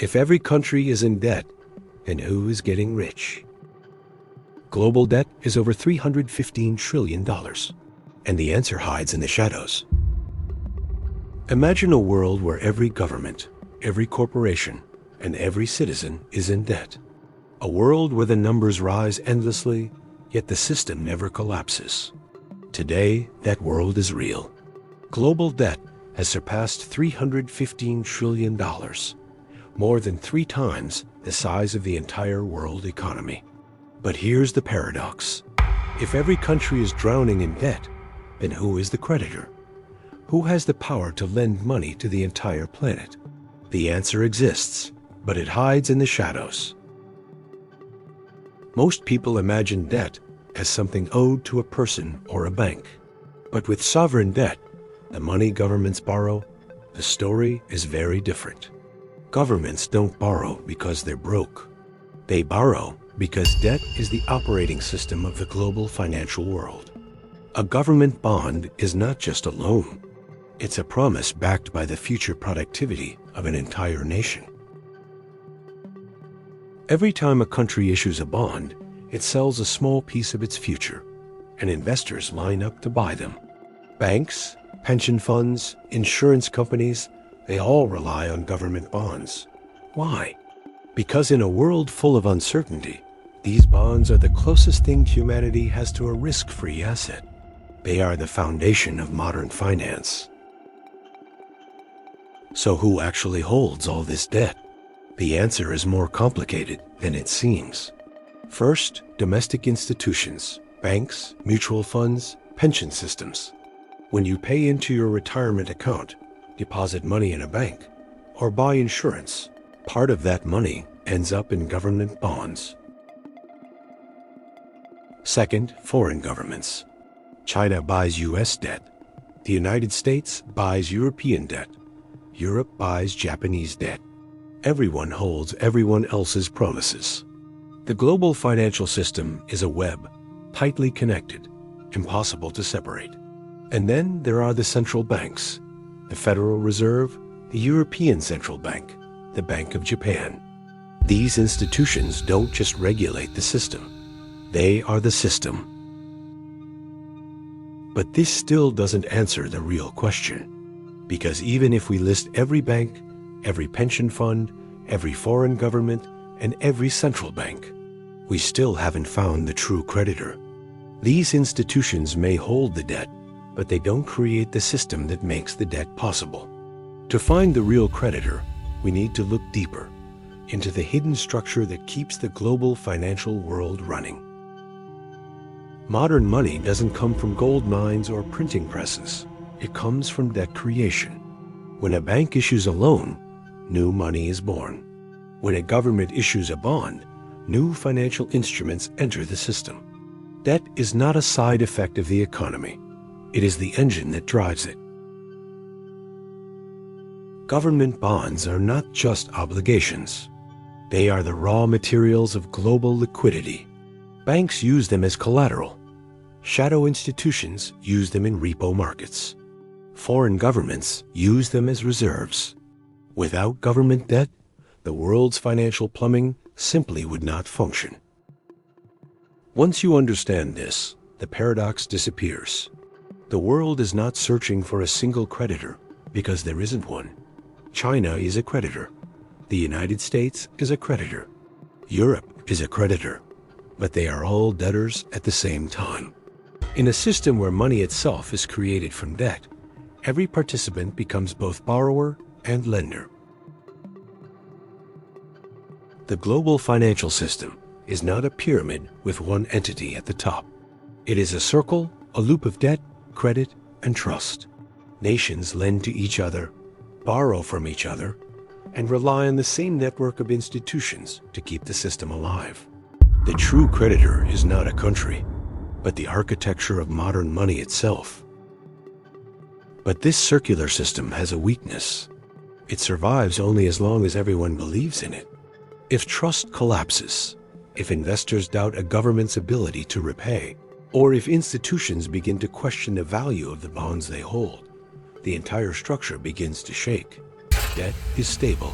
If every country is in debt, then who is getting rich? Global debt is over $315 trillion, and the answer hides in the shadows. Imagine a world where every government, every corporation, and every citizen is in debt. A world where the numbers rise endlessly, yet the system never collapses. Today, that world is real. Global debt has surpassed $315 trillion, more than 3 times the size of the entire world economy. But here's the paradox. If every country is drowning in debt, then who is the creditor? Who has the power to lend money to the entire planet? The answer exists, but it hides in the shadows. Most people imagine debt as something owed to a person or a bank. But with sovereign debt, the money governments borrow, the story is very different. Governments don't borrow because they're broke. They borrow because debt is the operating system of the global financial world. A government bond is not just a loan. It's a promise backed by the future productivity of an entire nation. Every time a country issues a bond, it sells a small piece of its future, and investors line up to buy them. Banks, pension funds, insurance companies, they all rely on government bonds. Why? Because in a world full of uncertainty, these bonds are the closest thing humanity has to a risk-free asset. They are the foundation of modern finance. So who actually holds all this debt? The answer is more complicated than it seems. First, domestic institutions, banks, mutual funds, pension systems. When you pay into your retirement account, deposit money in a bank, or buy insurance, part of that money ends up in government bonds. Second, foreign governments. China buys US debt. The United States buys European debt. Europe buys Japanese debt. Everyone holds everyone else's promises. The global financial system is a web, tightly connected, impossible to separate. And then there are the central banks, the Federal Reserve, the European Central Bank, the Bank of Japan. These institutions don't just regulate the system. They are the system. But this still doesn't answer the real question. Because even if we list every bank, every pension fund, every foreign government, and every central bank, we still haven't found the true creditor. These institutions may hold the debt, but they don't create the system that makes the debt possible. To find the real creditor, we need to look deeper into the hidden structure that keeps the global financial world running. Modern money doesn't come from gold mines or printing presses. It comes from debt creation. When a bank issues a loan, new money is born. When a government issues a bond, new financial instruments enter the system. Debt is not a side effect of the economy. It is the engine that drives it. Government bonds are not just obligations. They are the raw materials of global liquidity. Banks use them as collateral. Shadow institutions use them in repo markets. Foreign governments use them as reserves. Without government debt, the world's financial plumbing simply would not function. Once you understand this, the paradox disappears. The world is not searching for a single creditor because there isn't one. China is a creditor. The United States is a creditor. Europe is a creditor. But they are all debtors at the same time. In a system where money itself is created from debt, every participant becomes both borrower and lender. The global financial system is not a pyramid with one entity at the top. It is a circle, a loop of debt, credit, and trust. Nations lend to each other, borrow from each other, and rely on the same network of institutions to keep the system alive. The true creditor is not a country, but the architecture of modern money itself. But this circular system has a weakness. It survives only as long as everyone believes in it. If trust collapses, if investors doubt a government's ability to repay, or if institutions begin to question the value of the bonds they hold, the entire structure begins to shake. Debt is stable.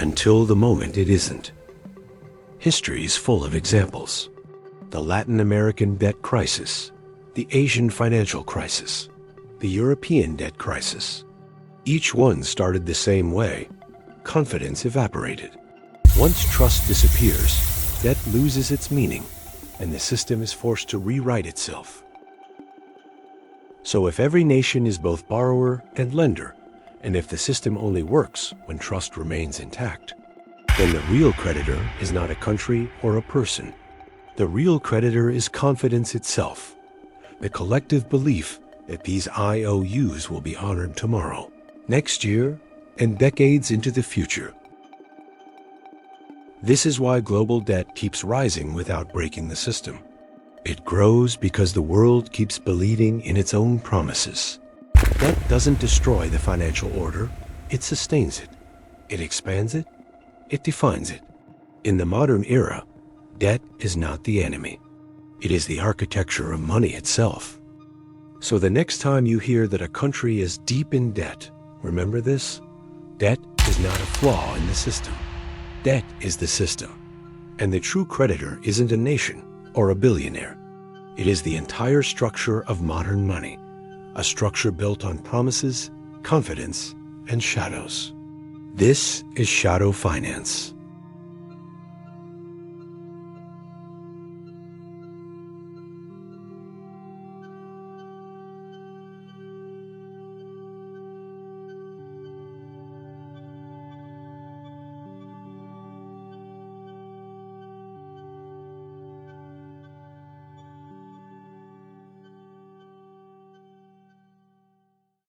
until the moment it isn't. History is full of examples. The Latin American debt crisis, the Asian financial crisis, the European debt crisis. Each one started the same way. Confidence evaporated. Once trust disappears, debt loses its meaning, and the system is forced to rewrite itself. So if every nation is both borrower and lender, and if the system only works when trust remains intact, then the real creditor is not a country or a person. The real creditor is confidence itself, the collective belief that these IOUs will be honored tomorrow, next year, and decades into the future. This is why global debt keeps rising without breaking the system. It grows because the world keeps believing in its own promises. Debt doesn't destroy the financial order, it sustains it. It expands it, it defines it. In the modern era, debt is not the enemy. It is the architecture of money itself. So the next time you hear that a country is deep in debt, remember this: debt is not a flaw in the system. Debt is the system. And the true creditor isn't a nation or a billionaire. It is the entire structure of modern money, a structure built on promises, confidence, and shadows. This is shadow finance.